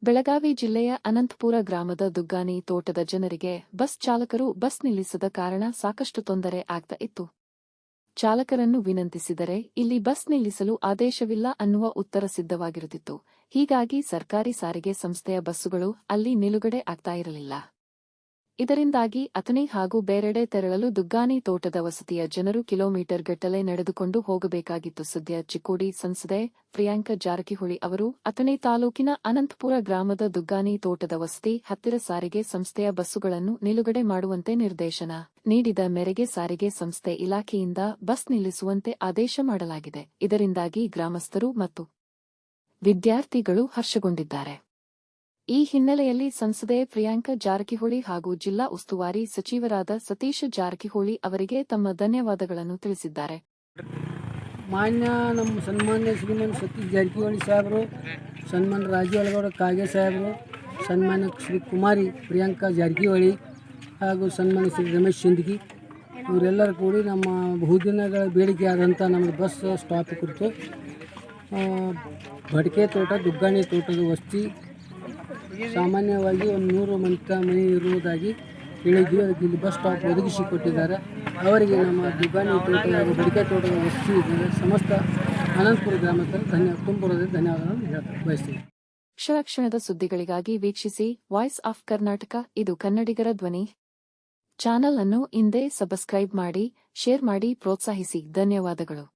ಬೆಳಗಾವಿ ಜಿಲ್ಲೆಯ ಅನಂತಪುರ ಗ್ರಾಮದ ದುಗ್ಗಾನಿ ತೋಟದ ಜನರಿಗೆ ಬಸ್ ಚಾಲಕರು ಬಸ್ ನಿಲ್ಲಿಸದ ಕಾರಣ ಸಾಕಷ್ಟು ತೊಂದರೆ ಆಗ್ತಾ ಇತ್ತು. ಚಾಲಕರನ್ನು ವಿನಂತಿಸಿದರೆ ಇಲ್ಲಿ ಬಸ್ ನಿಲ್ಲಿಸಲು ಆದೇಶವಿಲ್ಲ ಅನ್ನುವ ಉತ್ತರ ಸಿದ್ಧವಾಗಿರುತ್ತಿತ್ತು. ಹೀಗಾಗಿ ಸರ್ಕಾರಿ ಸಾರಿಗೆ ಸಂಸ್ಥೆಯ ಬಸ್ಸುಗಳು ಅಲ್ಲಿ ನಿಲುಗಡೆ ಆಗ್ತಾ ಇರಲಿಲ್ಲ. ಇದರಿಂದಾಗಿ ಅಥಣಿ ಹಾಗೂ ಬೇರೆಡೆ ತೆರಳಲು ದುಗ್ಗಾನಿ ತೋಟದ ವಸತಿಯ ಜನರು ಕಿಲೋಮೀಟರ್ ಗಟ್ಟಲೆ ನಡೆದುಕೊಂಡು ಹೋಗಬೇಕಾಗಿತ್ತು. ಸದ್ಯ ಚಿಕ್ಕೋಡಿ ಸಂಸದೆ ಪ್ರಿಯಾಂಕ ಜಾರಕಿಹೊಳಿ ಅವರು ಅಥಣಿ ತಾಲೂಕಿನ ಅನಂತಪುರ ಗ್ರಾಮದ ದುಗ್ಗಾನಿ ತೋಟದ ವಸತಿ ಹತ್ತಿರ ಸಾರಿಗೆ ಸಂಸ್ಥೆಯ ಬಸ್ಸುಗಳನ್ನು ನಿಲುಗಡೆ ಮಾಡುವಂತೆ ನಿರ್ದೇಶನ ನೀಡಿದ ಮೇರೆಗೆ ಸಾರಿಗೆ ಸಂಸ್ಥೆ ಇಲಾಖೆಯಿಂದ ಬಸ್ ನಿಲ್ಲಿಸುವಂತೆ ಆದೇಶ ಮಾಡಲಾಗಿದೆ. ಇದರಿಂದಾಗಿ ಗ್ರಾಮಸ್ಥರು ಮತ್ತು ವಿದ್ಯಾರ್ಥಿಗಳು ಹರ್ಷಗೊಂಡಿದ್ದಾರೆ. ಈ ಹಿನ್ನೆಲೆಯಲ್ಲಿ ಸಂಸದೆ ಪ್ರಿಯಾಂಕ ಜಾರಕಿಹೊಳಿ ಹಾಗೂ ಜಿಲ್ಲಾ ಉಸ್ತುವಾರಿ ಸಚಿವರಾದ ಸತೀಶ ಜಾರಕಿಹೊಳಿ ಅವರಿಗೆ ತಮ್ಮ ಧನ್ಯವಾದಗಳನ್ನು ತಿಳಿಸಿದ್ದಾರೆ. ಮಾನ್ಯ ನಮ್ಮ ಸನ್ಮಾನ್ಯ ಶ್ರೀಮನ್ ಸತೀಶ್ ಜಾರಕಿಹೊಳಿ ಸಾಹೇಬರು, ಸನ್ಮಾನ್ಯ ರಾಜೀವ್ ಕಾಗೆ ಸಾಹೇಬರು, ಸನ್ಮಾನ್ಯ ಶ್ರೀ ಕುಮಾರಿ ಪ್ರಿಯಾಂಕಾ ಜಾರಕಿಹೊಳಿ ಹಾಗೂ ಸನ್ಮಾನ್ಯ ಶ್ರೀ ರಮೇಶ್ ಶಿಂದಗಿ ಇವರೆಲ್ಲರೂ ಕೂಡಿ ನಮ್ಮ ಬಹುದಿನಗಳ ಬೇಡಿಕೆಯಾದಂಥ ನಮ್ಮ ಬಸ್ ಸ್ಟಾಪ್ ಕುರಿತು ಬಡಕೆ ತೋಟ ದುಗ್ಗಾಣಿ ತೋಟದ ವಸ್ತಿ ಸಾಮಾನ್ಯವಾಗಿ ಒಂದು 100 ಮನೆ ಇರುವುದಾಗಿ ಹೇಳಿದ್ವಿ. ಅದಕ್ಕೆ ಇಲ್ಲಿ ಬಸ್ ಸ್ಟಾಪ್ ಒದಗಿಸಿಕೊಟ್ಟಿದ್ದಾರೆ. ಅವರಿಗೆ ನಮ್ಮ ದುಗ್ಗಾಣಿ ತೋಟದ ಬಡಿಕೆ ತೋಟದ ವಸ್ತಿ ಸಮಸ್ತ ಅನಂತಪುರ ಗ್ರಾಮಸ್ಥರು ತುಂಬುರದ ಧನ್ಯವಾದಗಳನ್ನು ಬಯಸ್ತೀವಿ. ಕ್ಷಣದ ಸುದ್ದಿಗಳಿಗಾಗಿ ವೀಕ್ಷಿಸಿ ವಾಯ್ಸ್ ಆಫ್ ಕರ್ನಾಟಕ. ಇದು ಕನ್ನಡಿಗರ ಧ್ವನಿ. ಚಾನಲ್ ಅನ್ನು ಹಿಂದೆ ಸಬ್ಸ್ಕ್ರೈಬ್ ಮಾಡಿ, ಶೇರ್ ಮಾಡಿ, ಪ್ರೋತ್ಸಾಹಿಸಿ. ಧನ್ಯವಾದಗಳು.